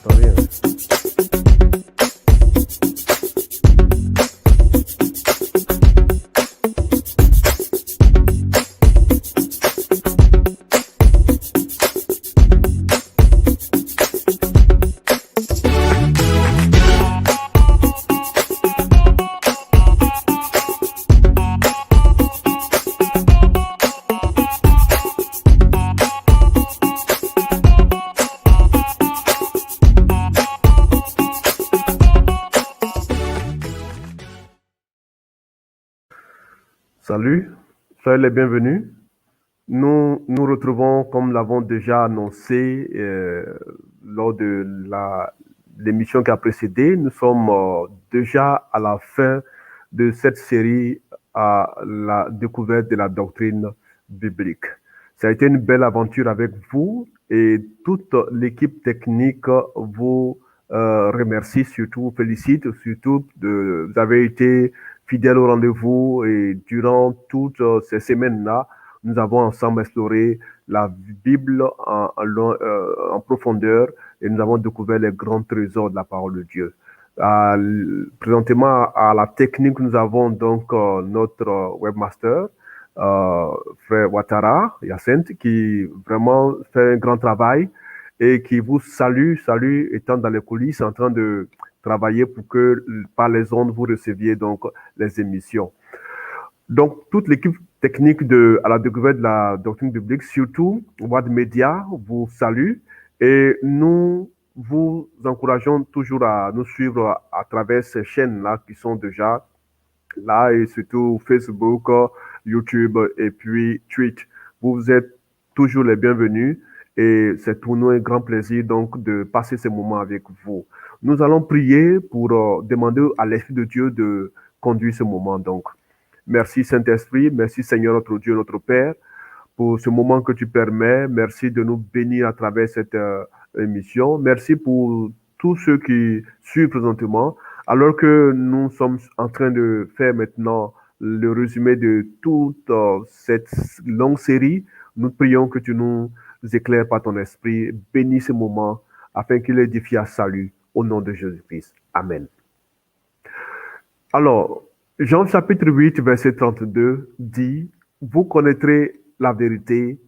J'entends rien. Salut, soyez les bienvenus. Nous nous retrouvons, comme l'avons déjà annoncé lors de l'émission qui a précédé, nous sommes déjà à la fin de cette série à la découverte de la doctrine biblique. Ça a été une belle aventure avec vous et toute l'équipe technique vous remercie, surtout vous félicite, surtout vous avez été fidèles au rendez-vous et durant toutes ces semaines-là, nous avons ensemble exploré la Bible en profondeur et nous avons découvert les grands trésors de la parole de Dieu. Présentement, à la technique, nous avons donc notre webmaster, frère Ouattara Yacinthe, qui vraiment fait un grand travail et qui vous salue, étant dans les coulisses, en train de travailler pour que par les ondes, vous receviez donc les émissions. Donc, toute l'équipe technique à la découverte de la doctrine biblique, surtout Wad Media, vous salue et nous vous encourageons toujours à nous suivre à travers ces chaînes-là qui sont déjà là et surtout Facebook, YouTube et puis Twitch. Vous êtes toujours les bienvenus et c'est pour nous un grand plaisir donc de passer ces moments avec vous. Nous allons prier pour demander à l'Esprit de Dieu de conduire ce moment donc. Merci Saint-Esprit, merci Seigneur notre Dieu, notre Père, pour ce moment que tu permets. Merci de nous bénir à travers cette émission. Merci pour tous ceux qui suivent présentement, alors que nous sommes en train de faire maintenant le résumé de toute cette longue série. Nous prions que tu nous éclaires par ton esprit. Bénis ce moment afin qu'il édifie à salut au nom de Jésus-Christ. Amen. Alors, Jean chapitre 8, verset 32 dit, « Vous connaîtrez la vérité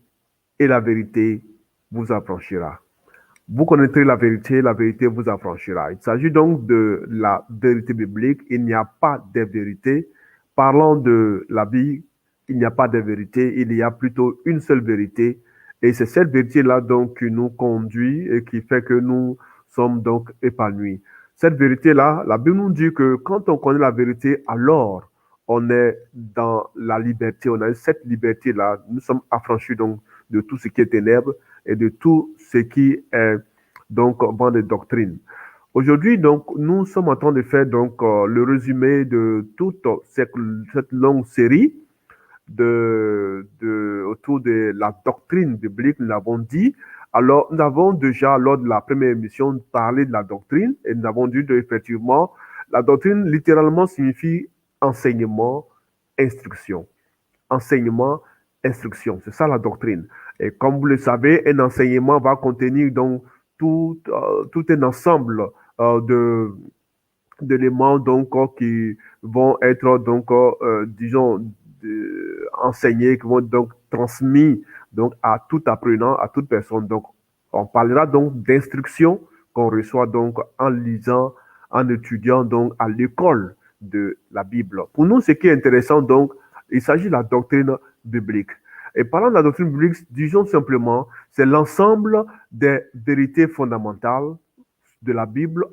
et la vérité vous affranchira. » Vous connaîtrez la vérité vous affranchira. Il s'agit donc de la vérité biblique. Il n'y a pas de vérité. Parlant de la Bible, il n'y a pas de vérité. Il y a plutôt une seule vérité. Et c'est cette vérité-là donc qui nous conduit et qui fait que nous sommes donc épanouis. Cette vérité-là, la Bible nous dit que quand on connaît la vérité, alors on est dans la liberté. On a cette liberté-là. Nous sommes affranchis donc de tout ce qui est ténèbres et de tout ce qui est donc vent de doctrine. Aujourd'hui, donc, nous sommes en train de faire donc le résumé de toute cette longue série autour de la doctrine biblique, nous l'avons dit. Alors, nous avons déjà, lors de la première émission, parlé de la doctrine et nous avons dit effectivement, la doctrine littéralement signifie enseignement, instruction. Enseignement, instruction, c'est ça la doctrine. Et comme vous le savez, un enseignement va contenir donc tout un ensemble d'éléments donc qui vont être donc disons enseignés, qui vont donc transmis donc à tout apprenant, à toute personne. Donc on parlera donc d'instruction qu'on reçoit donc en lisant, en étudiant donc à l'école de la Bible. Pour nous, ce qui est intéressant donc, il s'agit de la doctrine biblique. Et parlant de la doctrine biblique, disons simplement, c'est l'ensemble des vérités fondamentales de la Bible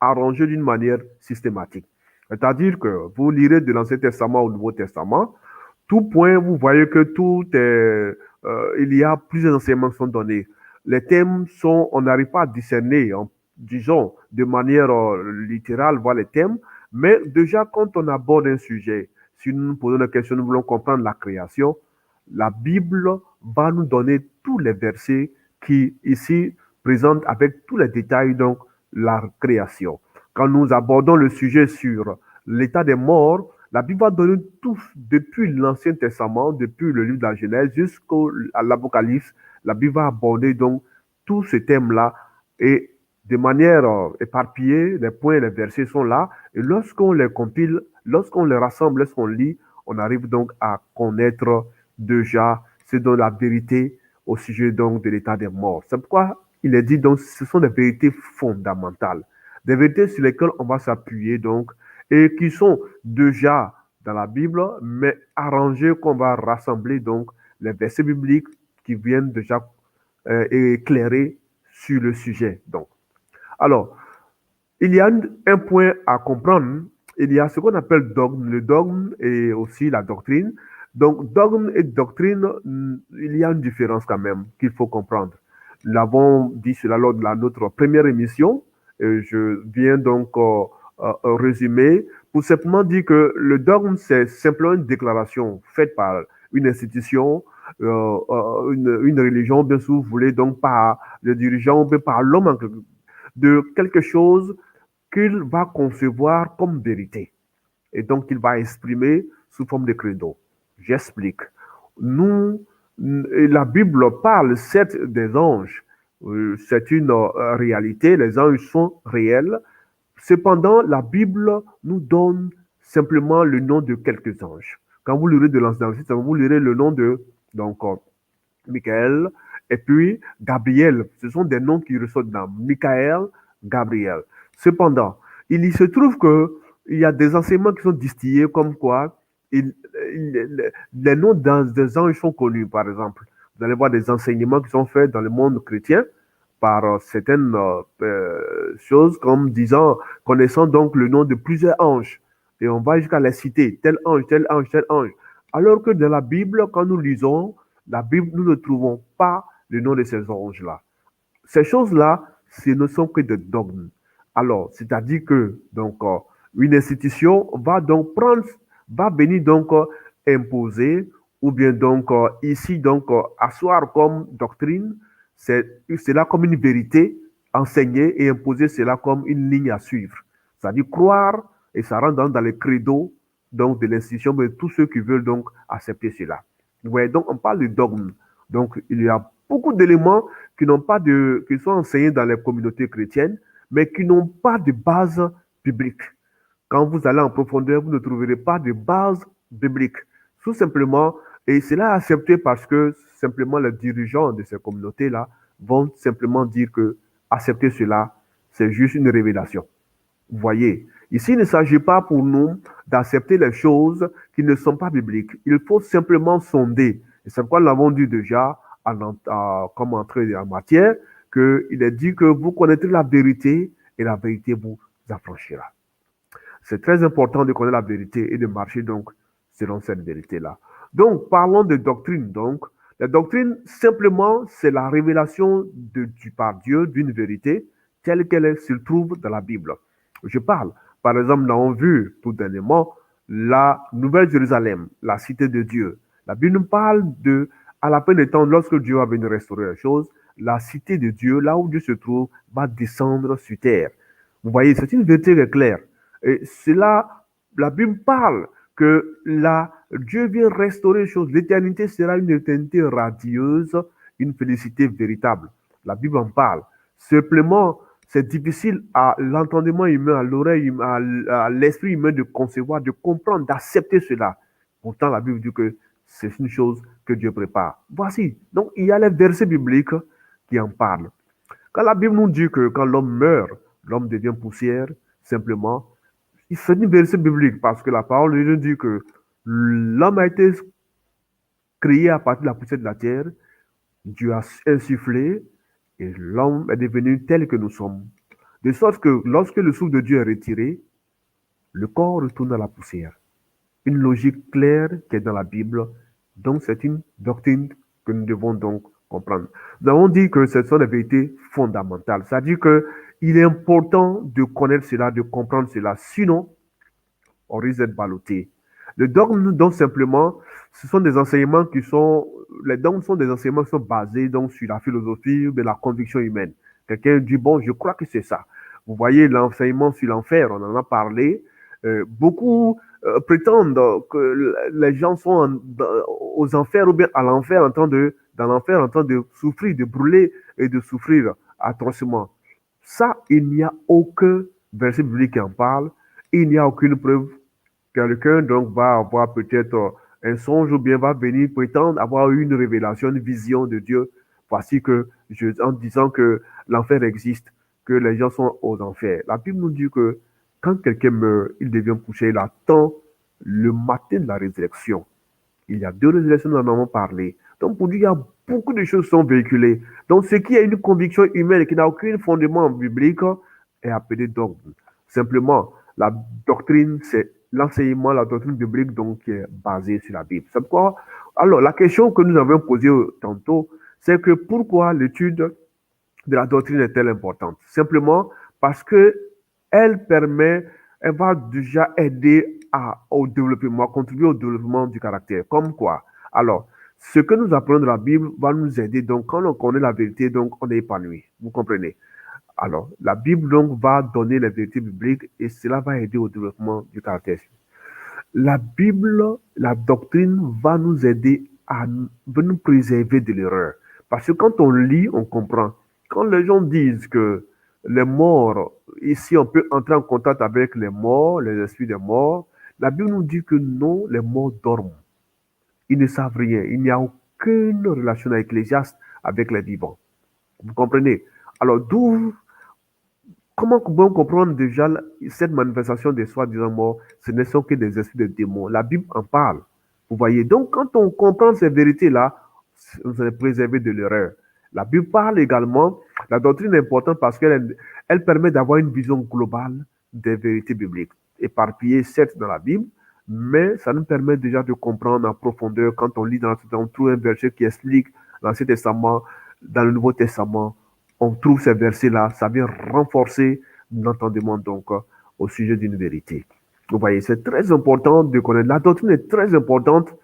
arrangées d'une manière systématique. C'est-à-dire que vous lirez de l'Ancien Testament au Nouveau Testament, tout point, vous voyez que il y a plusieurs enseignements qui sont donnés. Les thèmes sont, on n'arrive pas à discerner, disons, de manière littérale, voir les thèmes, mais déjà quand on aborde un sujet, si nous nous posons la question, nous voulons comprendre la création, la Bible va nous donner tous les versets qui, ici, présentent avec tous les détails, donc, la création. Quand nous abordons le sujet sur l'état des morts, la Bible va donner tout, depuis l'Ancien Testament, depuis le livre de la Genèse jusqu'à l'Apocalypse, la Bible va aborder donc tout ce thème-là et de manière éparpillée, les points, les versets sont là, et lorsqu'on les compile, lorsqu'on les rassemble, lorsqu'on lit, on arrive donc à connaître déjà ce dont la vérité au sujet donc de l'état des morts. C'est pourquoi il est dit donc ce sont des vérités fondamentales, des vérités sur lesquelles on va s'appuyer donc et qui sont déjà dans la Bible, mais arrangées qu'on va rassembler donc les versets bibliques qui viennent déjà éclairer sur le sujet. Donc, alors, il y a un point à comprendre. Il y a ce qu'on appelle dogme, le dogme et aussi la doctrine. Donc, dogme et doctrine, il y a une différence quand même qu'il faut comprendre. Nous l'avons dit cela lors de notre première émission. Je viens donc résumer pour simplement dire que le dogme, c'est simplement une déclaration faite par une institution, une religion, bien sûr, vous voulez, donc par le dirigeant, ou par l'homme, de quelque chose qu'il va concevoir comme vérité et donc qu'il va exprimer sous forme de credo. J'explique. Nous, la Bible parle certes des anges, c'est une réalité, les anges sont réels. Cependant, la Bible nous donne simplement le nom de quelques anges. Quand vous lirez de l'Ancien Testament, vous lirez le nom de donc Michael et puis Gabriel. Ce sont des noms qui ressortent dans Michael, Gabriel. Cependant, il se trouve que il y a des enseignements qui sont distillés comme quoi les noms des anges sont connus, par exemple. Vous allez voir des enseignements qui sont faits dans le monde chrétien par certaines choses comme disant, connaissant donc le nom de plusieurs anges. Et on va jusqu'à les citer, tel ange, tel ange, tel ange. Alors que dans la Bible, quand nous lisons la Bible, nous ne trouvons pas le nom de ces anges-là. Ces choses-là, ce ne sont que des dogmes. Alors, c'est-à-dire que donc une institution va donc prendre, va venir donc imposer ou bien donc ici donc asseoir comme doctrine, c'est cela comme une vérité, enseigner et imposer cela comme une ligne à suivre. C'est-à-dire croire et ça rentre dans les credos donc de l'institution, mais tous ceux qui veulent donc accepter cela. Ouais, donc on parle de dogme. Donc il y a beaucoup d'éléments qui sont enseignés dans les communautés chrétiennes, mais qui n'ont pas de base biblique. Quand vous allez en profondeur, vous ne trouverez pas de base biblique. Tout simplement, et cela est accepté parce que simplement les dirigeants de ces communautés-là vont simplement dire que accepter cela, c'est juste une révélation. Vous voyez, ici, il ne s'agit pas pour nous d'accepter les choses qui ne sont pas bibliques. Il faut simplement sonder. Et c'est pourquoi nous l'avons dit déjà, comme entrée en matière, qu'il est dit que vous connaîtrez la vérité et la vérité vous affranchira. C'est très important de connaître la vérité et de marcher donc selon cette vérité-là. Donc, parlons de doctrine. Donc, la doctrine, simplement, c'est la révélation par Dieu d'une vérité telle qu'elle se trouve dans la Bible. Je parle, par exemple, nous avons vu tout dernièrement la Nouvelle Jérusalem, la cité de Dieu. La Bible nous parle de, à la fin des temps, lorsque Dieu va venir restaurer les choses, la cité de Dieu, là où Dieu se trouve, va descendre sur terre. Vous voyez, c'est une vérité claire. Et cela, la Bible parle que Dieu vient restaurer les choses. L'éternité sera une éternité radieuse, une félicité véritable. La Bible en parle. Simplement, c'est difficile à l'entendement humain, à l'oreille, à l'esprit humain de concevoir, de comprendre, d'accepter cela. Pourtant, la Bible dit que c'est une chose que Dieu prépare. Voici. Donc, il y a les versets bibliques qui en parlent. Quand la Bible nous dit que quand l'homme meurt, l'homme devient poussière, simplement, c'est une verset biblique parce que la parole nous dit que l'homme a été créé à partir de la poussière de la terre, Dieu a insufflé et l'homme est devenu tel que nous sommes. De sorte que lorsque le souffle de Dieu est retiré, le corps retourne à la poussière. Une logique claire qui est dans la Bible. Donc c'est une doctrine que nous devons donc comprendre. Nous avons dit que ce sont des vérités fondamentales. C'est-à-dire qu'il est important de connaître cela, de comprendre cela. Sinon, on risque d'être ballotté. Le dogme, donc simplement, ce sont des enseignements qui sont, les dogmes sont des enseignements qui sont basés donc sur la philosophie ou de la conviction humaine. Quelqu'un dit, bon, je crois que c'est ça. Vous voyez l'enseignement sur l'enfer, on en a parlé. Beaucoup prétendent que les gens sont aux enfers ou bien à l'enfer dans l'enfer en train de souffrir, de brûler et de souffrir atrocement. Ça, il n'y a aucun verset biblique qui en parle. Il n'y a aucune preuve. Quelqu'un donc va avoir peut-être un songe ou bien va venir prétendre avoir eu une révélation, une vision de Dieu. Voici que, en disant que l'enfer existe, que les gens sont aux enfers. La Bible nous dit que quand quelqu'un meurt, il devient couché, il attend le matin de la résurrection. Il y a deux résurrections, nous en avons parlé. Donc, pour dire, il y a beaucoup de choses qui sont véhiculées. Donc, ce qui est une conviction humaine et qui n'a aucun fondement biblique est appelé dogme. Simplement, la doctrine, c'est l'enseignement, la doctrine biblique, donc, qui est basée sur la Bible. C'est pourquoi, alors, la question que nous avons posée tantôt, c'est que pourquoi l'étude de la doctrine est-elle importante? Simplement parce que elle va déjà aider au développement, contribuer au développement du caractère. Comme quoi? Alors, ce que nous apprenons de la Bible va nous aider. Donc, quand on connaît la vérité, donc, on est épanoui. Vous comprenez? Alors, la Bible, donc, va donner les vérités bibliques et cela va aider au développement du caractère. La Bible, la doctrine va nous aider va nous préserver de l'erreur. Parce que quand on lit, on comprend. Quand les gens disent que les morts, ici on peut entrer en contact avec les morts, les esprits des morts, la Bible nous dit que non, les morts dorment. Ils ne savent rien. Il n'y a aucune relation ecclésiaste avec les vivants. Vous comprenez? Alors, comment pouvons-nous comprendre déjà cette manifestation des soi-disant morts? Ce ne sont que des esprits de démons. La Bible en parle. Vous voyez, donc quand on comprend ces vérités-là, on est préservé de l'erreur. La Bible parle également, la doctrine est importante parce qu'elle permet d'avoir une vision globale des vérités bibliques. Éparpillées, certes, dans la Bible, mais ça nous permet déjà de comprendre en profondeur quand on lit dans l'Ancien Testament, on trouve un verset qui explique l'Ancien Testament, dans le Nouveau Testament, on trouve ces versets-là, ça vient renforcer l'entendement donc au sujet d'une vérité. Vous voyez, c'est très important de connaître. La doctrine est très importante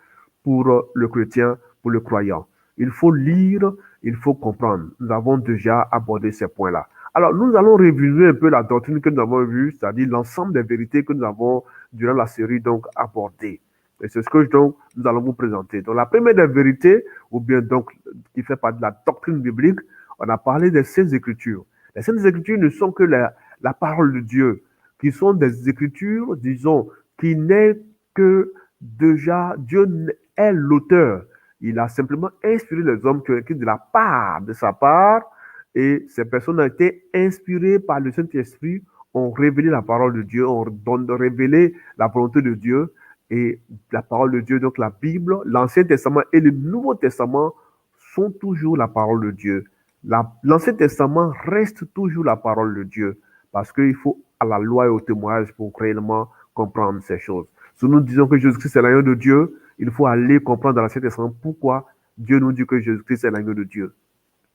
pour le chrétien, pour le croyant. Il faut lire, il faut comprendre. Nous avons déjà abordé ces points-là. Alors, nous allons réviser un peu la doctrine que nous avons vue, c'est-à-dire l'ensemble des vérités que nous avons, durant la série, donc, abordées. Et c'est ce que donc, nous allons vous présenter. Donc, la première des vérités, ou bien donc, qui fait partie de la doctrine biblique, on a parlé des Saintes Écritures. Les Saintes Écritures ne sont que la parole de Dieu, qui sont des Écritures, disons, qui n'est que déjà, Dieu est l'auteur. Il a simplement inspiré les hommes qui ont écrit de la part, de sa part, et ces personnes ont été inspirées par le Saint-Esprit, ont révélé la parole de Dieu, ont révélé la volonté de Dieu, et la parole de Dieu, donc la Bible, l'Ancien Testament et le Nouveau Testament sont toujours la parole de Dieu. L'Ancien Testament reste toujours la parole de Dieu parce qu'il faut à la loi et au témoignage pour réellement comprendre ces choses. Si nous disons que Jésus-Christ est l'agneau de Dieu, il faut aller comprendre dans l'Ancien Testament pourquoi Dieu nous dit que Jésus-Christ est l'agneau de Dieu.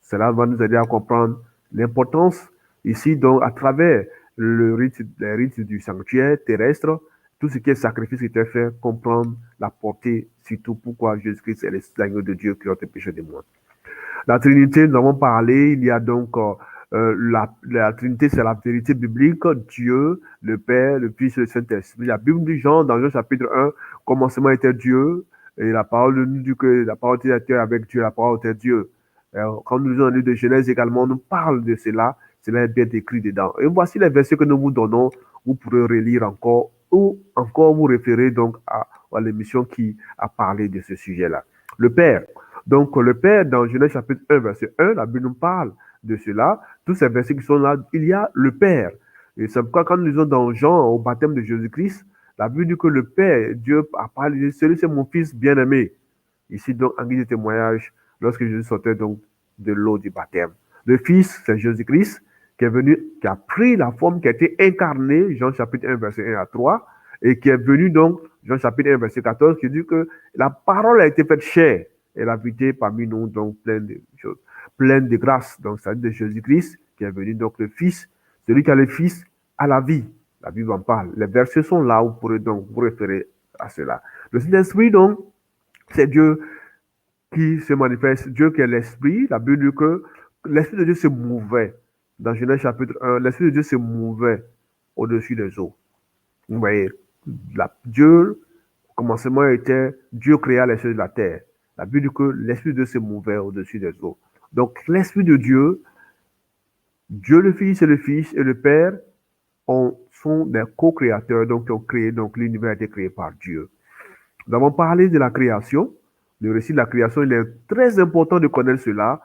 Cela va nous aider à comprendre l'importance ici, donc, à travers les rites du sanctuaire terrestre, tout ce qui est sacrifice qui était fait, comprendre la portée, surtout pourquoi Jésus-Christ est l'agneau de Dieu qui ôte le péché des mondes. La Trinité, nous avons parlé, il y a donc la Trinité, c'est la vérité biblique, Dieu, le Père, le Fils et le Saint-Esprit. La Bible dit dans Jean chapitre 1, commencement était Dieu, et la parole nous dit que la parole était avec Dieu, la parole était Dieu. Alors, quand nous lisons dans le livre de Genèse également, on nous parle de cela, cela est bien écrit dedans. Et voici les versets que nous vous donnons, vous pourrez relire encore, ou encore vous référer donc à l'émission qui a parlé de ce sujet-là. Le Père. Donc, le Père, dans Genèse chapitre 1, verset 1, la Bible nous parle de cela. Tous ces versets qui sont là, il y a le Père. Et c'est pourquoi quand nous lisons dans Jean, au baptême de Jésus-Christ, la Bible dit que le Père, Dieu a parlé, celui c'est mon Fils bien-aimé. Ici, donc, en guise de témoignage, lorsque Jésus sortait donc de l'eau du baptême. Le Fils, c'est Jésus-Christ, qui est venu, qui a pris la forme, qui a été incarné, Jean chapitre 1, verset 1 à 3, et qui est venu donc, Jean chapitre 1, verset 14, qui dit que la parole a été faite chair. Elle a habité parmi nous, donc, plein de choses, pleine de grâce. Donc, ça dit de Jésus-Christ, qui est venu, donc, le Fils, celui qui a le Fils, a la vie. La Bible en parle. Les versets sont là, vous pourrez donc vous référer à cela. Le Saint-Esprit, donc, c'est Dieu qui se manifeste, Dieu qui est l'Esprit. La Bible dit que l'Esprit de Dieu se mouvait. Dans Genèse chapitre 1, l'Esprit de Dieu se mouvait au-dessus des eaux. Vous voyez, Dieu, au commencement, était Dieu créa les choses de la terre. La Bible dit que l'Esprit de Dieu se mouvait au-dessus des eaux. Donc, l'Esprit de Dieu Dieu le Fils et le Père sont des co-créateurs, donc qui ont créé, donc l'univers a été créé par Dieu. Nous avons parlé de la création, le récit de la création, il est très important de connaître cela.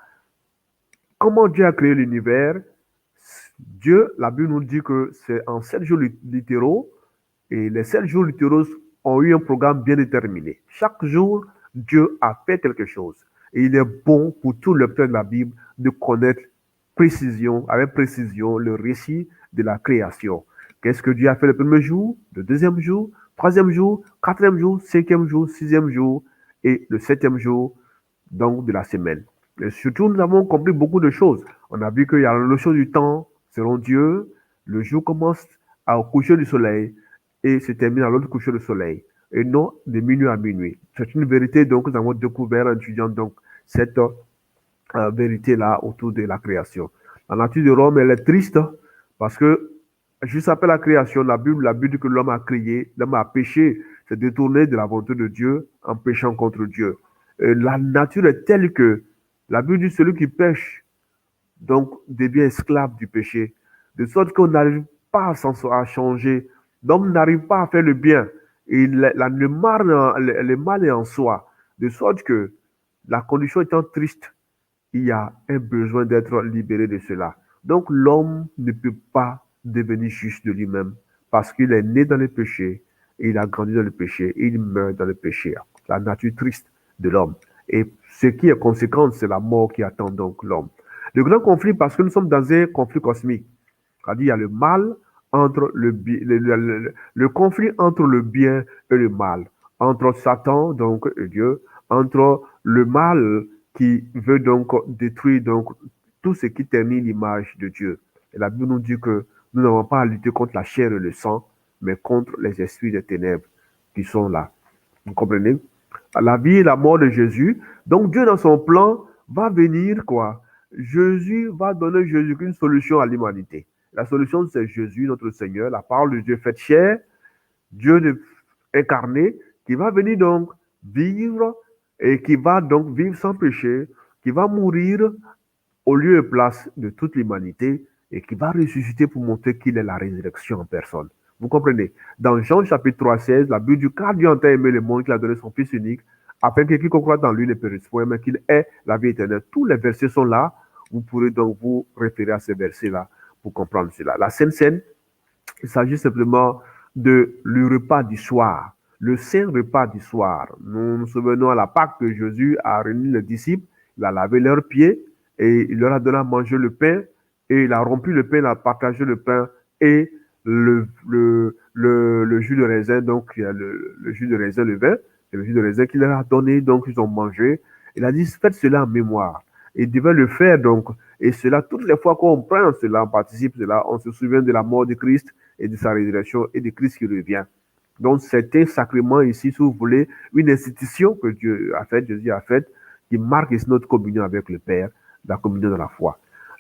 Comment Dieu a créé l'univers? Dieu, la Bible nous dit que c'est en 7 jours littéraux, et les 7 jours littéraux ont eu un programme bien déterminé. Chaque jour, Dieu a fait quelque chose. Et il est bon pour tout lecteur de la Bible de connaître avec précision, le récit de la création. Qu'est-ce que Dieu a fait le premier jour, le deuxième jour, troisième jour, quatrième jour, cinquième jour, sixième jour et le septième jour, donc de la semaine. Et surtout, nous avons compris beaucoup de choses. On a vu qu'il y a la notion du temps, selon Dieu, le jour commence au coucher du soleil et se termine à l'autre coucher du soleil, et non de minuit à minuit. C'est une vérité, donc, nous avons découvert en étudiant donc cette vérité-là autour de la création. La nature de l'homme, elle est triste parce que juste après la création, la Bible dit que l'homme a créé, l'homme a péché, s'est détourné de la volonté de Dieu en péchant contre Dieu. Et la nature est telle que la Bible dit celui qui pêche, donc, devient esclave du péché, de sorte qu'on n'arrive pas à changer. L'homme n'arrive pas à faire le bien. Et le mal est en soi. De sorte que la condition étant triste, il y a un besoin d'être libéré de cela. Donc l'homme ne peut pas devenir juste de lui-même parce qu'il est né dans le péché, et il a grandi dans le péché, et il meurt dans le péché. La nature triste de l'homme. Et ce qui est conséquent, c'est la mort qui attend donc l'homme. Le grand conflit, parce que nous sommes dans un conflit cosmique, c'est-à-dire il y a le mal entre le conflit entre le bien et le mal, entre Satan donc et Dieu, entre le mal qui veut donc détruire donc tout ce qui ternit l'image de Dieu. Et la Bible nous dit que nous n'avons pas à lutter contre la chair et le sang, mais contre les esprits des ténèbres qui sont là. Vous comprenez? La vie et la mort de Jésus. Donc Dieu, dans son plan, va venir quoi? Jésus va donner Jésus une solution à l'humanité. La solution, c'est Jésus, notre Seigneur, la parole de Dieu faite chair, Dieu incarné, qui va venir donc vivre et qui va donc vivre sans péché, qui va mourir au lieu et place de toute l'humanité et qui va ressusciter pour montrer qu'il est la résurrection en personne. Vous comprenez? Dans Jean chapitre 3, 16, la Bible dit car Dieu a tant aimé le monde qu'il a donné son Fils unique, afin que quiconque croit dans lui ne périsse point, mais qu'il ait la vie éternelle. Tous les versets sont là. Vous pourrez donc vous référer à ces versets-là pour comprendre cela. La Sainte Seine, il s'agit simplement de le repas du soir, le saint repas du soir. Nous nous souvenons à la Pâque que Jésus a réuni les disciples, il a lavé leurs pieds et il leur a donné à manger le pain et il a rompu le pain, il a partagé le pain et le jus de raisin, donc le jus de raisin, le vin, et le jus de raisin qu'il leur a donné, donc ils ont mangé. Il a dit, faites cela en mémoire. Et il devait le faire donc. Et cela, toutes les fois qu'on prend cela, on participe cela, on se souvient de la mort de Christ et de sa résurrection et de Christ qui revient. Donc c'est un sacrement ici, si vous voulez, une institution que Dieu a faite, Jésus a faite, qui marque ici notre communion avec le Père, la communion de la foi.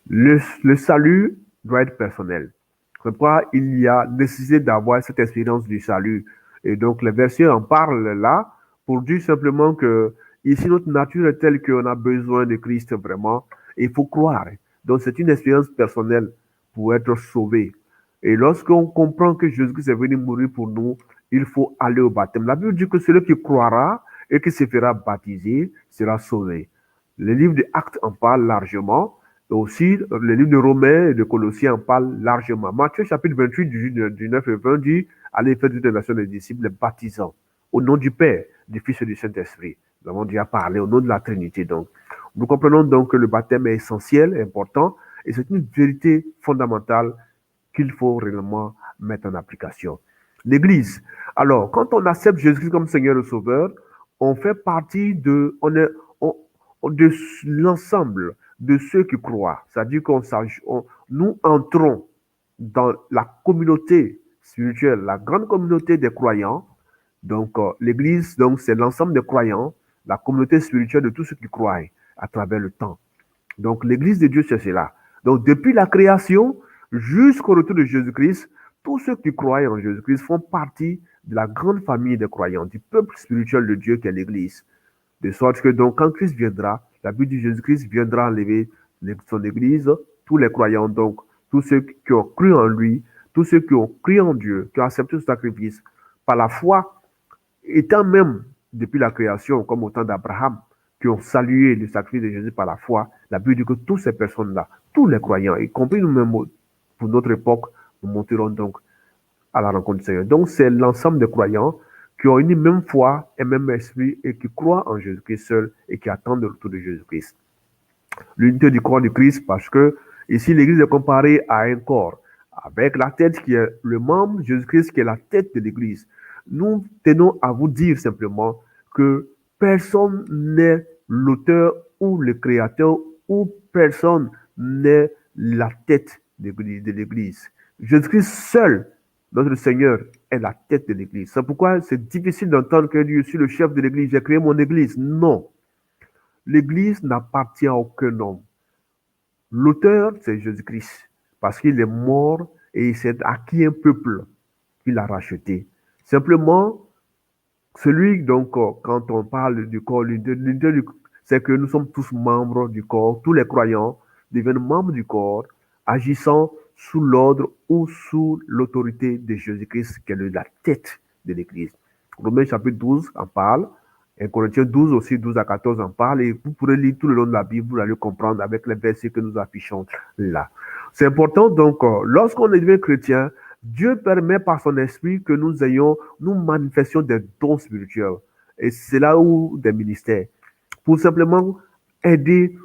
Le salut doit être personnel. C'est pourquoi il y a nécessité d'avoir cette expérience du salut. Et donc les versets en parlent là pour dire simplement que ici notre nature est telle qu'on a besoin de Christ vraiment. Et il faut croire. Donc c'est une expérience personnelle pour être sauvé. Et lorsqu'on comprend que Jésus-Christ est venu mourir pour nous, il faut aller au baptême. La Bible dit que celui qui croira et qui se fera baptiser sera sauvé. Le livre des Actes en parle largement. Et aussi, le livre de Romains et de Colossiens en parle largement. Matthieu chapitre 28, du 9 et 20 dit allez faire toute la nation des disciples, les baptisant au nom du Père, du Fils et du Saint-Esprit. Nous avons déjà parlé au nom de la Trinité. Donc, nous comprenons donc que le baptême est essentiel, important, et c'est une vérité fondamentale qu'il faut réellement mettre en application. L'Église. Alors, quand on accepte Jésus-Christ comme Seigneur et Sauveur, on fait partie de l'ensemble de ceux qui croient. C'est-à-dire qu'on nous entrons dans la communauté spirituelle, la grande communauté des croyants. Donc, l'Église, donc, c'est l'ensemble des croyants, la communauté spirituelle de tous ceux qui croient à travers le temps. Donc, l'Église de Dieu, c'est cela. Donc, depuis la création jusqu'au retour de Jésus-Christ, tous ceux qui croient en Jésus-Christ font partie de la grande famille des croyants, du peuple spirituel de Dieu qui est l'Église. De sorte que, donc, quand Christ viendra, la Bible de Jésus-Christ viendra enlever son Église, tous les croyants, donc tous ceux qui ont cru en lui, tous ceux qui ont cru en Dieu, qui ont accepté ce sacrifice par la foi, étant même depuis la création, comme au temps d'Abraham, qui ont salué le sacrifice de Jésus par la foi, la Bible dit que toutes ces personnes-là, tous les croyants, y compris nous-mêmes pour notre époque, nous monterons donc à la rencontre du Seigneur. Donc, c'est l'ensemble des croyants qui ont une même foi, un même esprit et qui croient en Jésus-Christ seul et qui attendent le retour de Jésus-Christ. L'unité du corps du Christ, parce que ici, l'Église est comparée à un corps, avec la tête qui est le membre, Jésus-Christ qui est la tête de l'Église. Nous tenons à vous dire simplement que personne n'est l'auteur ou le créateur ou personne n'est la tête de l'Église. Jésus-Christ seul, notre Seigneur, est la tête de l'Église. C'est pourquoi c'est difficile d'entendre que Dieu, je suis le chef de l'Église, j'ai créé mon Église. Non. L'Église n'appartient à aucun homme. L'auteur, c'est Jésus-Christ, parce qu'il est mort et il s'est acquis un peuple qu'il a racheté. Simplement, celui, donc, quand on parle du corps, c'est que nous sommes tous membres du corps, tous les croyants deviennent membres du corps, agissant sous l'ordre ou sous l'autorité de Jésus-Christ, qui est la tête de l'Église. Romains chapitre 12 en parle, et Corinthiens 12 aussi, 12 à 14 en parle, et vous pourrez lire tout le long de la Bible, vous allez comprendre avec les versets que nous affichons là. C'est important, donc, lorsqu'on devient chrétien, Dieu permet par son esprit que nous manifestions des dons spirituels. Et c'est là où des ministères, pour simplement aider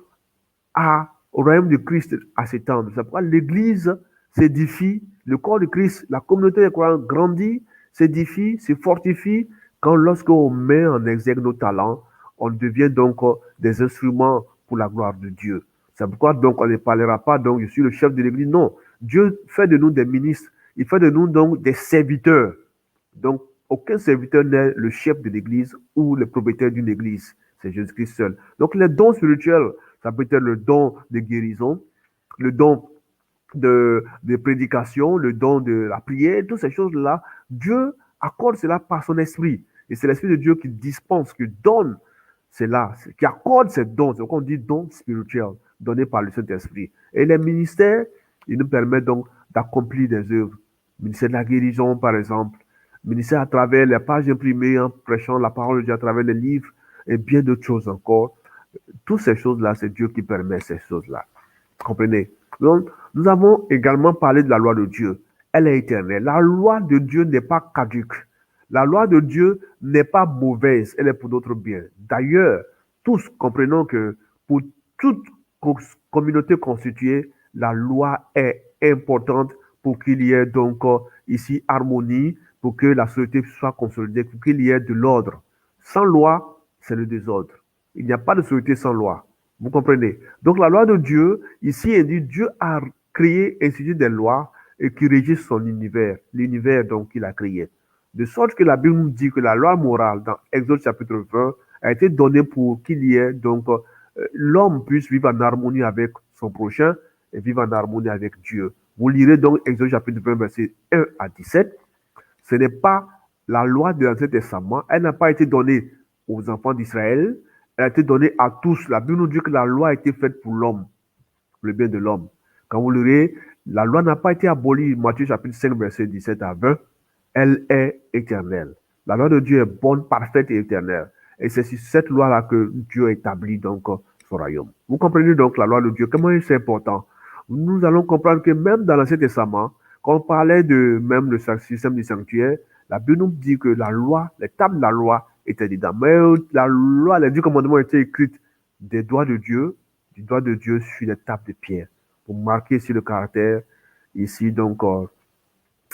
au royaume de Christ à s'étendre. C'est pourquoi l'Église s'édifie, le corps de Christ, la communauté des croyants grandit, s'édifie, se fortifie, quand lorsqu'on met en exergue nos talents, on devient donc des instruments pour la gloire de Dieu. C'est pourquoi donc on ne parlera pas donc je suis le chef de l'Église. Non, Dieu fait de nous des ministres, il fait de nous donc des serviteurs. Donc aucun serviteur n'est le chef de l'Église ou le propriétaire d'une Église. C'est Jésus-Christ seul. Donc les dons spirituels, ça peut être le don de guérison, le don de prédication, le don de la prière, toutes ces choses-là, Dieu accorde cela par son esprit. Et c'est l'esprit de Dieu qui dispense, qui donne cela, qui accorde ces dons. C'est pourquoi on dit dons spirituels, donnés par le Saint-Esprit. Et les ministères, ils nous permettent donc d'accomplir des œuvres. Ministère de la guérison, par exemple. Ministère à travers les pages imprimées, en prêchant la parole de Dieu à travers les livres, et bien d'autres choses encore. Toutes ces choses-là, c'est Dieu qui permet ces choses-là. Comprenez? Donc, nous avons également parlé de la loi de Dieu. Elle est éternelle. La loi de Dieu n'est pas caduque. La loi de Dieu n'est pas mauvaise. Elle est pour notre bien. D'ailleurs, tous comprenons que pour toute communauté constituée, la loi est importante pour qu'il y ait donc ici harmonie, pour que la société soit consolidée, pour qu'il y ait de l'ordre. Sans loi, c'est le désordre. Il n'y a pas de société sans loi. Vous comprenez? Donc la loi de Dieu, ici, il dit Dieu a créé, institué des lois et qui régissent son univers, l'univers donc qu'il a créé. De sorte que la Bible nous dit que la loi morale dans Exode chapitre 20 a été donnée pour qu'il y ait donc l'homme puisse vivre en harmonie avec son prochain et vivre en harmonie avec Dieu. Vous lirez donc Exode chapitre 20 verset 1 à 17. Ce n'est pas la loi de l'Ancien Testament, elle n'a pas été donnée aux enfants d'Israël, elle a été donnée à tous. La Bible nous dit que la loi a été faite pour l'homme, le bien de l'homme. Quand vous lirez, la loi n'a pas été abolie, Matthieu chapitre 5, verset 17 à 20. Elle est éternelle. La loi de Dieu est bonne, parfaite et éternelle. Et c'est sur cette loi-là que Dieu établit donc son royaume. Vous comprenez donc la loi de Dieu, comment c'est important. Nous allons comprendre que même dans l'Ancien Testament, quand on parlait de même le système du sanctuaire, la Bible nous dit que la loi, les tables de la loi étaient dedans. Mais la loi, les 10 commandements étaient écrits des doigts de Dieu, du doigt de Dieu sur les tables de pierre, pour marquer ici le caractère, ici donc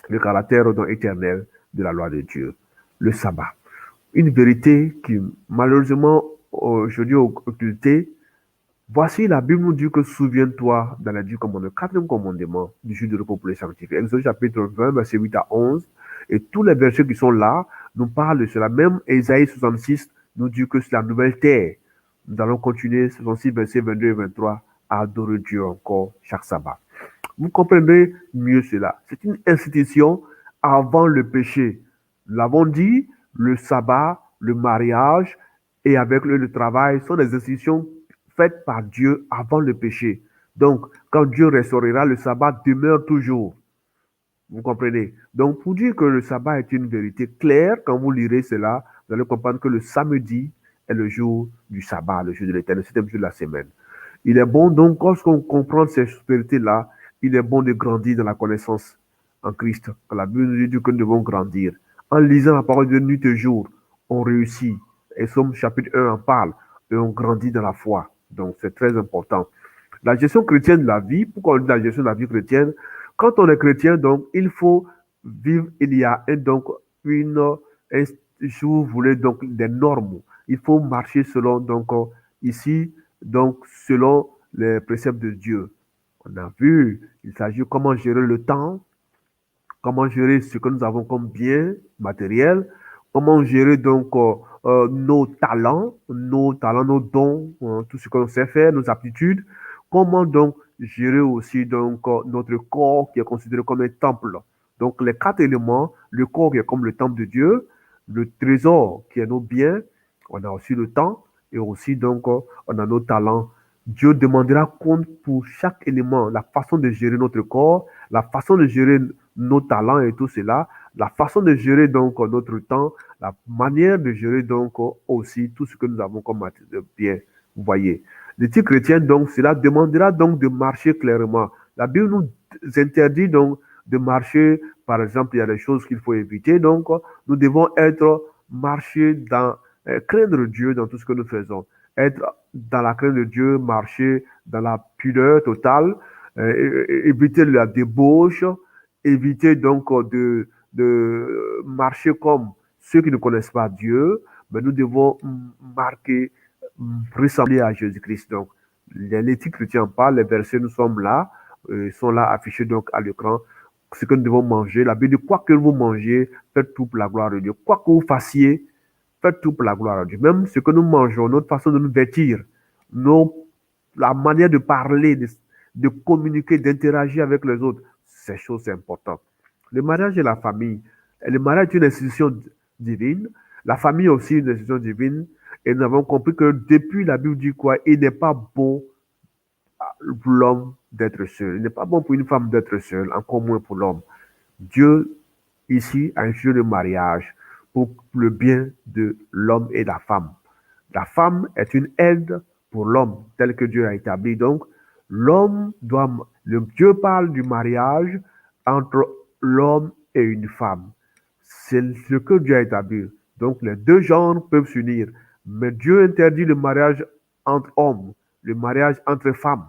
le caractère donc, éternel de la loi de Dieu. Le sabbat. Une vérité qui malheureusement aujourd'hui occultée. Voici la Bible nous dit que souviens-toi dans les 10 commandements, le 4e commandement du jour de repos pour les sanctifiés. Exode chapitre 20, verset 8 à 11. Et tous les versets qui sont là nous parlent de cela. Même Ésaïe 66 nous dit que c'est la nouvelle terre. Nous allons continuer, 66, versets 22 et 23, à adorer Dieu encore chaque sabbat. Vous comprendrez mieux cela. C'est une institution avant le péché. Nous l'avons dit, le sabbat, le mariage et avec le travail sont des institutions faites par Dieu avant le péché. Donc, quand Dieu restaurera, le sabbat demeure toujours. Vous comprenez? Donc, pour dire que le sabbat est une vérité claire, quand vous lirez cela, vous allez comprendre que le samedi est le jour du sabbat, le jour de l'éternel, c'est le jour de la semaine. Il est bon, donc, lorsqu'on comprend ces vérités-là, il est bon de grandir dans la connaissance en Christ. Quand la Bible nous dit que nous devons grandir. En lisant la parole de nuit et jour, on réussit. Et Somme chapitre 1 en parle. Et on grandit dans la foi. Donc, c'est très important. La gestion chrétienne de la vie, pourquoi on dit la gestion de la vie chrétienne? Quand on est chrétien, donc, il faut vivre, il y a donc je vous voulais donc des normes. Il faut marcher selon, donc, ici, donc, selon les préceptes de Dieu. On a vu, il s'agit de comment gérer le temps, comment gérer ce que nous avons comme bien matériel, comment gérer donc nos talents, nos dons, hein, tout ce qu'on sait faire, nos aptitudes, comment donc gérer aussi donc notre corps qui est considéré comme un temple. Donc les quatre éléments, le corps qui est comme le temple de Dieu, le trésor qui est nos biens, on a aussi le temps et aussi donc on a nos talents. Dieu demandera compte pour chaque élément, la façon de gérer notre corps, la façon de gérer nos talents et tout cela, la façon de gérer donc notre temps, la manière de gérer donc aussi tout ce que nous avons comme bien. Vous voyez. L'éthique chrétienne, donc, cela demandera donc de marcher clairement. La Bible nous interdit donc de marcher, par exemple, il y a des choses qu'il faut éviter, donc nous devons marcher craindre Dieu dans tout ce que nous faisons, être dans la crainte de Dieu, marcher dans la pudeur totale, éviter la débauche, éviter donc de marcher comme ceux qui ne connaissent pas Dieu, mais nous devons marquer, ressembler à Jésus-Christ. Donc, l'éthique chrétienne parle, les versets nous sommes là, sont là affichés donc à l'écran. Ce que nous devons manger, la Bible dit, quoi que vous mangez, faites tout pour la gloire de Dieu. Quoi que vous fassiez, faites tout pour la gloire de Dieu. Même ce que nous mangeons, notre façon de nous vêtir, nos, la manière de parler, de communiquer, d'interagir avec les autres, ces choses, c'est important. Le mariage et la famille. Le mariage est une institution divine. La famille est aussi une institution divine. Et nous avons compris que depuis la Bible dit quoi? Il n'est pas bon pour l'homme d'être seul. Il n'est pas bon pour une femme d'être seule, encore moins pour l'homme. Dieu, ici, a institué le mariage pour le bien de l'homme et de la femme. La femme est une aide pour l'homme, tel que Dieu a établi. Donc, Dieu parle du mariage entre l'homme et une femme. C'est ce que Dieu a établi. Donc, les deux genres peuvent s'unir. Mais Dieu interdit le mariage entre hommes, le mariage entre femmes.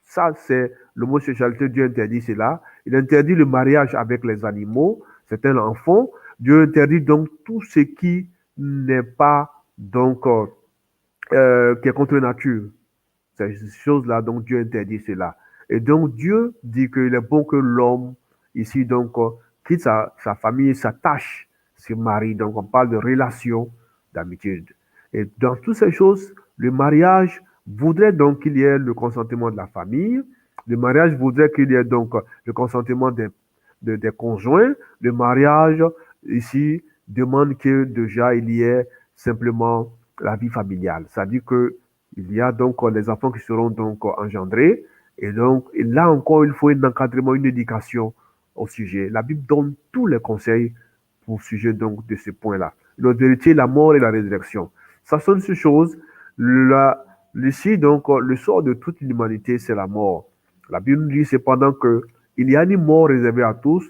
Ça, c'est l'homosexualité. Dieu interdit cela. Il interdit le mariage avec les animaux. C'est un enfant. Dieu interdit donc tout ce qui n'est pas donc qui est contre nature. Ces choses-là, donc Dieu interdit cela. Et donc Dieu dit qu'il est bon que l'homme, ici, donc, quitte sa famille, s'attache, se marie. Donc on parle de relation, d'amitié. Et dans toutes ces choses, le mariage voudrait donc qu'il y ait le consentement de la famille. Le mariage voudrait qu'il y ait donc le consentement des conjoints. Le mariage, ici, demande que déjà il y ait simplement la vie familiale. C'est-à-dire que il y a donc les enfants qui seront donc engendrés. Et là encore, il faut un encadrement, une éducation au sujet. La Bible donne tous les conseils pour sujet donc de ce point-là. La vérité, la mort et la résurrection. Ça sont ces choses. Ici, donc, le sort de toute l'humanité, c'est la mort. La Bible dit cependant que il y a une mort réservée à tous.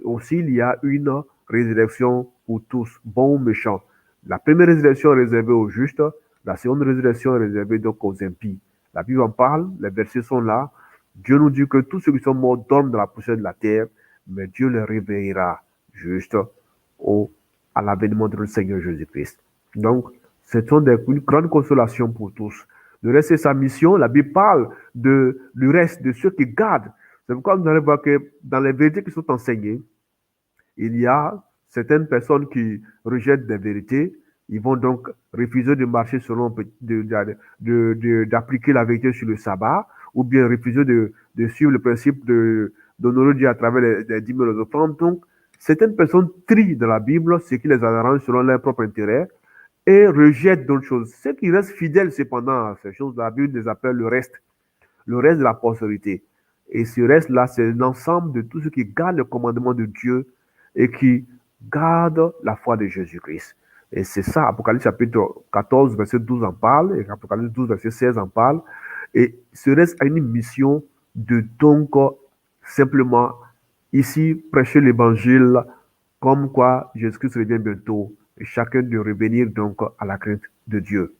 Aussi, il y a une résurrection pour tous, bons ou méchants. La première résurrection est réservée aux justes. La seconde résurrection est réservée donc aux impies. La Bible en parle, les versets sont là. Dieu nous dit que tous ceux qui sont morts dorment dans la poussière de la terre, mais Dieu les réveillera juste à l'avènement de notre Seigneur Jésus-Christ. Donc, ce sont une grande consolation pour tous. Le reste, c'est sa mission. La Bible parle du reste, de ceux qui gardent. C'est pourquoi vous allez voir que dans les vérités qui sont enseignées, il y a certaines personnes qui rejettent des vérités. Ils vont donc refuser de marcher selon, d'appliquer la vérité sur le sabbat, ou bien refuser de suivre le principe d'honorer Dieu à travers les dîmes et les offrandes. Donc, certaines personnes trient dans la Bible ce qui les arrange selon leur propre intérêt et rejettent d'autres choses. Ceux qui restent fidèles cependant à ces choses, la Bible les appelle le reste. le reste de la postérité. Et ce reste-là, c'est l'ensemble de tous ceux qui gardent le commandement de Dieu et qui gardent la foi de Jésus-Christ. Et c'est ça, Apocalypse chapitre 14, verset 12 en parle, et Apocalypse 12, verset 16 en parle. Et ce reste a une mission de donc simplement ici prêcher l'évangile comme quoi Jésus-Christ revient bientôt et chacun de revenir donc à la crainte de Dieu.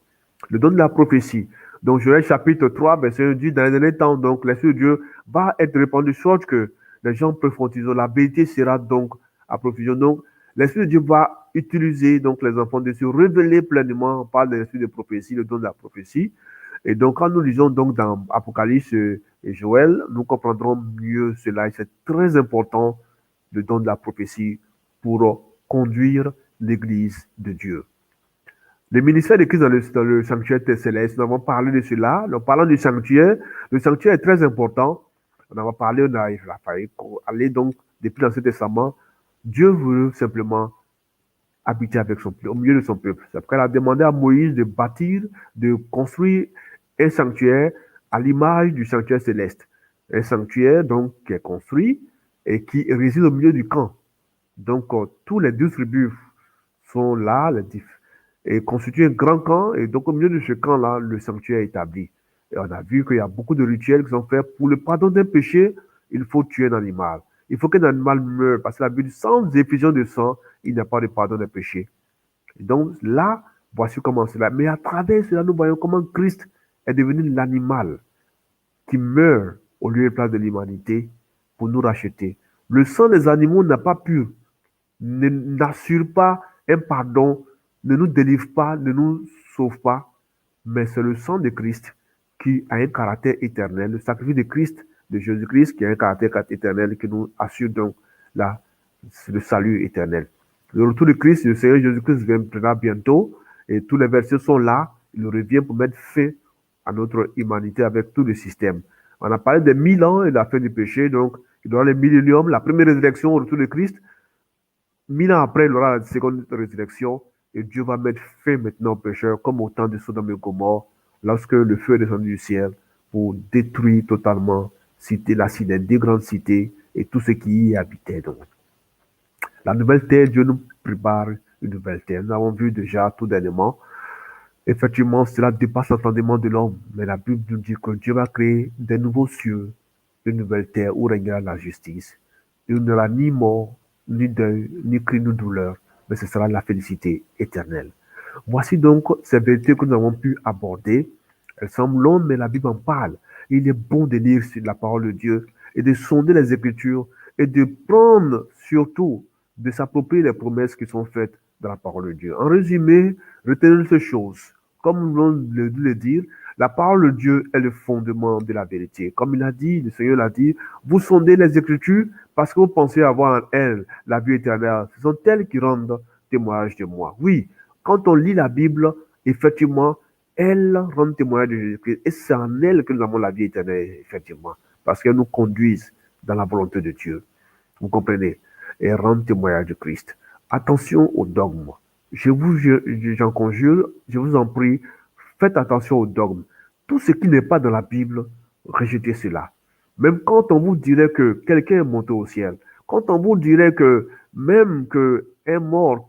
Le don de la prophétie. Donc, Joël chapitre 3, verset 1 dit, dans les derniers temps, donc, l'Esprit de Dieu va être répandu, sorte que les gens prophétiseront. La vérité sera donc à profusion. Donc, l'Esprit de Dieu va utiliser donc les enfants de se révéler pleinement. On parle de l'Esprit de prophétie, le don de la prophétie. Et donc, quand nous lisons donc dans Apocalypse et Joël, nous comprendrons mieux cela. Et c'est très important, le don de la prophétie, pour conduire l'Église de Dieu. Le ministère de Christ dans le sanctuaire céleste, nous avons parlé de cela. En parlant du sanctuaire, le sanctuaire est très important. On en a parlé, on a aller donc depuis l'Ancien Testament. Dieu veut simplement habiter avec son peuple, au milieu de son peuple. C'est pourquoi il a demandé à Moïse de bâtir, de construire un sanctuaire à l'image du sanctuaire céleste. Un sanctuaire donc qui est construit et qui réside au milieu du camp. Donc tous les 12 tribus sont là, et constituent un grand camp. Et donc au milieu de ce camp-là, le sanctuaire est établi. Et on a vu qu'il y a beaucoup de rituels qui sont faits pour le pardon d'un péché. Il faut tuer un animal. Il faut qu'un animal meure, parce que la Bible dit, sans effusion de sang, il n'y a pas de pardon des péchés. Et donc là, voici comment c'est là. Mais à travers cela, nous voyons comment Christ est devenu l'animal qui meurt au lieu et place de l'humanité pour nous racheter. Le sang des animaux n'a pas pu, n'assure pas un pardon, ne nous délivre pas, ne nous sauve pas, mais c'est le sang de Christ qui a un caractère éternel, le sacrifice de Christ, de Jésus-Christ, qui a un caractère éternel, qui nous assure donc le salut éternel. Le retour de Christ, le Seigneur Jésus-Christ viendra bientôt, et tous les versets sont là. Il revient pour mettre fin à notre humanité avec tout le système. On a parlé des 1000 ans et de la fin du péché, donc il y aura le millénium, la première résurrection au retour de Christ. 1000 ans après, il y aura la seconde résurrection, et Dieu va mettre fin maintenant aux pécheurs, comme au temps de Sodome et Gomorrhe, lorsque le feu est descendu du ciel pour détruire totalement les deux grandes cités et tout ce qui y habitait. Donc, la nouvelle terre, Dieu nous prépare une nouvelle terre. Nous avons vu déjà tout dernièrement. Effectivement, cela dépasse l'entendement de l'homme. Mais la Bible nous dit que Dieu va créer des nouveaux cieux, une nouvelle terre où régnera la justice. Il n'y aura ni mort, ni deuil, ni cri, ni douleur, mais ce sera la félicité éternelle. Voici donc ces vérités que nous avons pu aborder. Elles semblent longues, mais la Bible en parle. Il est bon de lire sur la parole de Dieu et de sonder les Écritures et de prendre surtout, de s'approprier les promesses qui sont faites dans la parole de Dieu. En résumé, retenez ces choses. Comme nous venons de le dire, la parole de Dieu est le fondement de la vérité. Comme il a dit, le Seigneur l'a dit, vous sondez les Écritures parce que vous pensez avoir en elles la vie éternelle. Ce sont elles qui rendent témoignage de moi. Oui, quand on lit la Bible, effectivement, elles rendent témoignage de Jésus-Christ. Et c'est en elles que nous avons la vie éternelle, effectivement. Parce qu'elles nous conduisent dans la volonté de Dieu. Vous comprenez? Et rendent témoignage de Christ. Attention aux dogmes. J'en conjure, je vous en prie, faites attention aux dogmes. Tout ce qui n'est pas dans la Bible, rejetez cela. Même quand on vous dirait que quelqu'un est monté au ciel, quand on vous dirait que même qu'un mort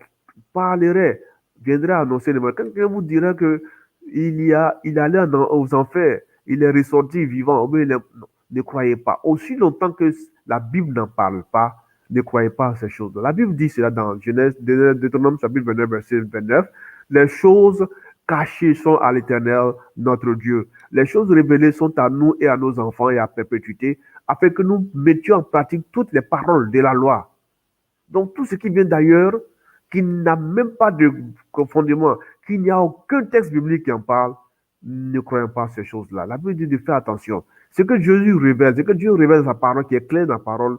parlerait, viendrait annoncer le mort, quelqu'un vous dirait que il allait aux enfers, il est ressorti vivant, mais non, ne croyez pas. Aussi longtemps que la Bible n'en parle pas, ne croyez pas à ces choses. La Bible dit cela dans Genèse, Deutéronome chapitre 29, verset 29. Les choses cachées sont à l'Éternel, notre Dieu. Les choses révélées sont à nous et à nos enfants et à perpétuité, afin que nous mettions en pratique toutes les paroles de la loi. Donc tout ce qui vient d'ailleurs, qui n'a même pas de fondement, qu'il n'y a aucun texte biblique qui en parle, ne croyons pas à ces choses-là. La Bible dit de faire attention. Ce que Jésus révèle, ce que Dieu révèle dans sa parole, qui est clair dans la parole,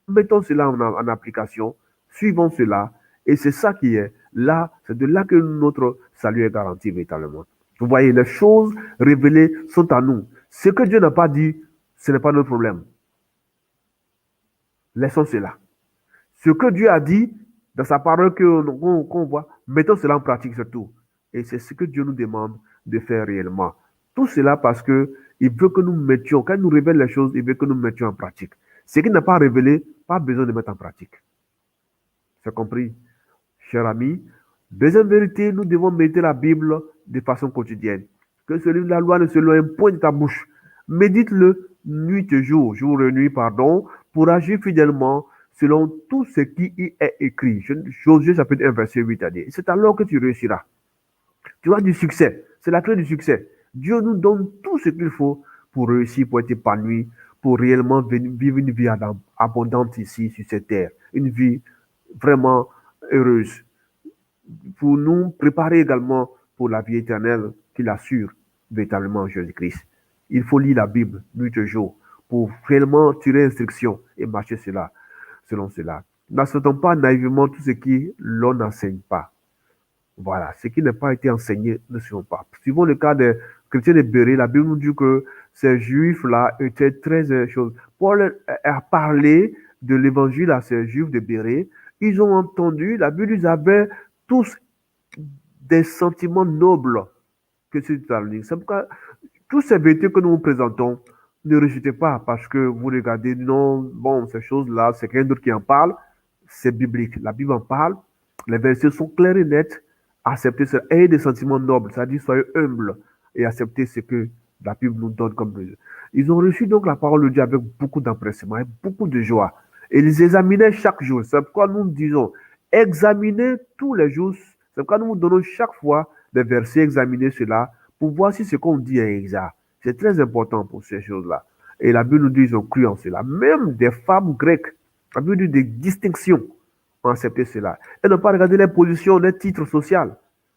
mettons cela en application, suivons cela, et c'est ça qui est là, c'est de là que notre salut est garanti véritablement. Vous voyez, les choses révélées sont à nous. Ce que Dieu n'a pas dit, ce n'est pas notre problème. Laissons cela. Ce que Dieu a dit dans sa parole qu'on voit, mettons cela en pratique surtout. Et c'est ce que Dieu nous demande de faire réellement. Tout cela parce que il veut que nous mettions, quand il nous révèle les choses, il veut que nous mettions en pratique. Ce qu'il n'a pas révélé, pas besoin de mettre en pratique. C'est compris, cher ami. Deuxième vérité, nous devons méditer la Bible de façon quotidienne. Que ce livre de la loi ne se loin point de ta bouche. Médite-le nuit et jour, jour et nuit, pardon, pour agir fidèlement selon tout ce qui y est écrit. Josué chapitre 1, verset 8 à dire. C'est alors que tu réussiras. Tu auras du succès. C'est la clé du succès. Dieu nous donne tout ce qu'il faut pour réussir, pour être épanoui, pour réellement vivre une vie abondante ici, sur cette terre. Une vie vraiment heureuse. Pour nous préparer également pour la vie éternelle qu'il assure véritablement en Jésus-Christ. Il faut lire la Bible nuit et jour pour réellement tirer instruction et marcher selon cela. N'acceptons pas naïvement tout ce qui l'on n'enseigne pas. Voilà, ce qui n'a pas été enseigné, ne suivons pas. Suivons le cas des chrétiens de Bérée, la Bible nous dit que ces juifs-là étaient très choses. Paul a parlé de l'évangile à ces juifs de Bérée. Ils ont entendu, la Bible, ils avaient tous des sentiments nobles que c'est C'est pourquoi tous ces vérités que nous vous présentons, ne rejetez pas parce que vous regardez, non, bon, ces choses-là, c'est quelqu'un d'autre qui en parle, c'est biblique. La Bible en parle, les versets sont clairs et nets. Acceptez ça. Ayez des sentiments nobles, c'est-à-dire soyez humbles et acceptez ce que la Bible nous donne comme mesure. Ils ont reçu donc la parole de Dieu avec beaucoup d'empressement et beaucoup de joie. Et ils examinaient chaque jour. C'est pourquoi nous disons, examinez tous les jours. C'est pourquoi nous donnons chaque fois des versets, examinez cela pour voir si ce qu'on dit est exact. C'est très important pour ces choses-là. Et la Bible nous dit qu'ils ont cru en cela. Même des femmes grecques, la Bible dit des distinctions ont accepté cela. Elles n'ont pas regardé les positions, les titres sociaux,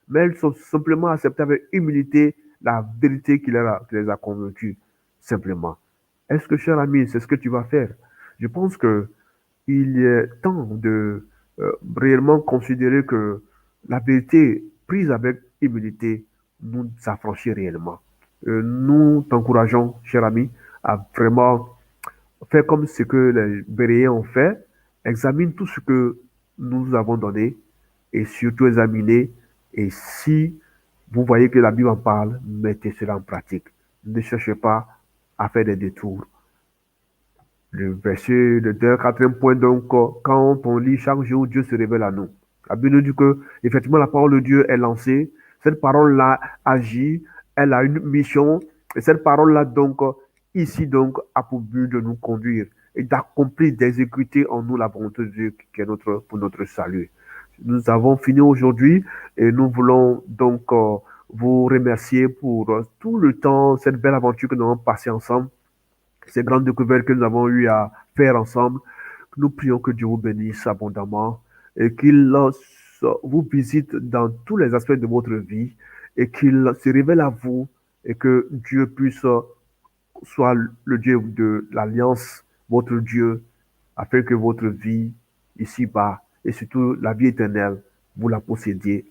mais elles sont simplement acceptées avec humilité la vérité qui les a convaincus, simplement. Est-ce que, cher ami, c'est ce que tu vas faire? Je pense que il est temps de réellement considérer que la vérité prise avec humilité nous affranchit réellement. Nous t'encourageons, cher ami, à vraiment faire comme ce que les Béréens ont fait. Examine tout ce que nous avons donné et surtout examiner. Et si vous voyez que la Bible en parle, mettez cela en pratique. Ne cherchez pas à faire des détours. Le verset, le quatrième point, donc, quand on lit chaque jour, Dieu se révèle à nous. La Bible nous dit que, effectivement, la parole de Dieu est lancée. Cette parole-là agit. Elle a une mission. Et cette parole-là, donc, ici, donc, a pour but de nous conduire et d'accomplir, d'exécuter en nous la volonté de Dieu qui est pour notre salut. Nous avons fini aujourd'hui et nous voulons donc vous remercier pour tout le temps, cette belle aventure que nous avons passée ensemble, ces grandes découvertes que nous avons eu à faire ensemble. Nous prions que Dieu vous bénisse abondamment et qu'il vous visite dans tous les aspects de votre vie et qu'il se révèle à vous et que Dieu puisse soit le Dieu de l'alliance, votre Dieu, afin que votre vie ici-bas et surtout la vie éternelle, vous la possédiez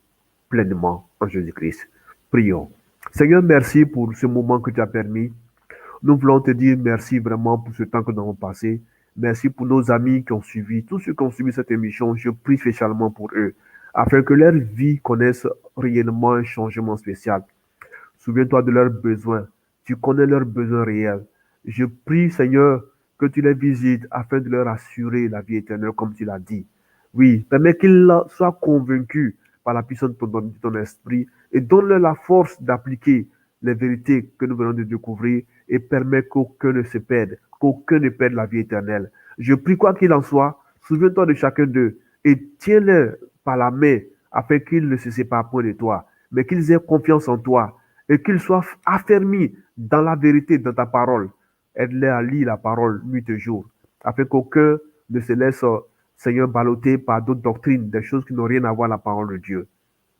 pleinement en Jésus-Christ. Prions. Seigneur, merci pour ce moment que tu as permis. Nous voulons te dire merci vraiment pour ce temps que nous avons passé. Merci pour nos amis qui ont suivi, tous ceux qui ont suivi cette émission. Je prie spécialement pour eux, afin que leur vie connaisse réellement un changement spécial. Souviens-toi de leurs besoins. Tu connais leurs besoins réels. Je prie, Seigneur, que tu les visites afin de leur assurer la vie éternelle, comme tu l'as dit. Oui, permets qu'ils soient convaincus par la puissance de ton esprit et donne-leur la force d'appliquer les vérités que nous venons de découvrir et permet qu'aucun ne se perde, qu'aucun ne perde la vie éternelle. Je prie quoi qu'il en soit, souviens-toi de chacun d'eux et tiens-les par la main afin qu'ils ne se séparent point de toi, mais qu'ils aient confiance en toi et qu'ils soient affermis dans la vérité, dans ta parole. Aide-les à lire la parole nuit et jour, afin qu'aucun ne se laisse, Seigneur, balloter par d'autres doctrines, des choses qui n'ont rien à voir avec la parole de Dieu.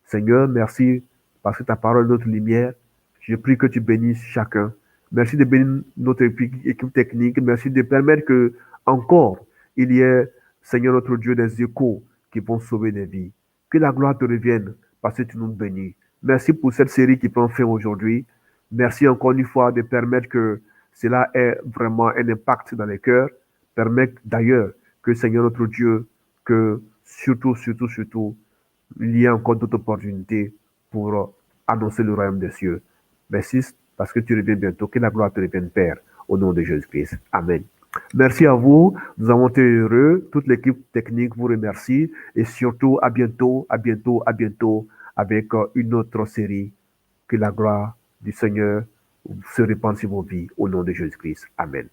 Seigneur, merci parce que ta parole est notre lumière. Je prie que tu bénisses chacun. Merci de bénir notre équipe technique. Merci de permettre que encore il y ait, Seigneur notre Dieu, des échos qui vont sauver des vies. Que la gloire te revienne parce que tu nous bénis. Merci pour cette série qui prend fin aujourd'hui. Merci encore une fois de permettre que cela ait vraiment un impact dans les cœurs. Permettre d'ailleurs que, Seigneur notre Dieu, que surtout, il y ait encore d'autres opportunités pour annoncer le royaume des cieux. Merci parce que tu reviens bientôt. Que la gloire te revienne, Père, au nom de Jésus-Christ. Amen. Merci à vous. Nous avons été heureux. Toute l'équipe technique vous remercie. Et surtout, à bientôt, à bientôt, à bientôt, avec une autre série. Que la gloire du Seigneur se répande sur vos vies, au nom de Jésus-Christ. Amen.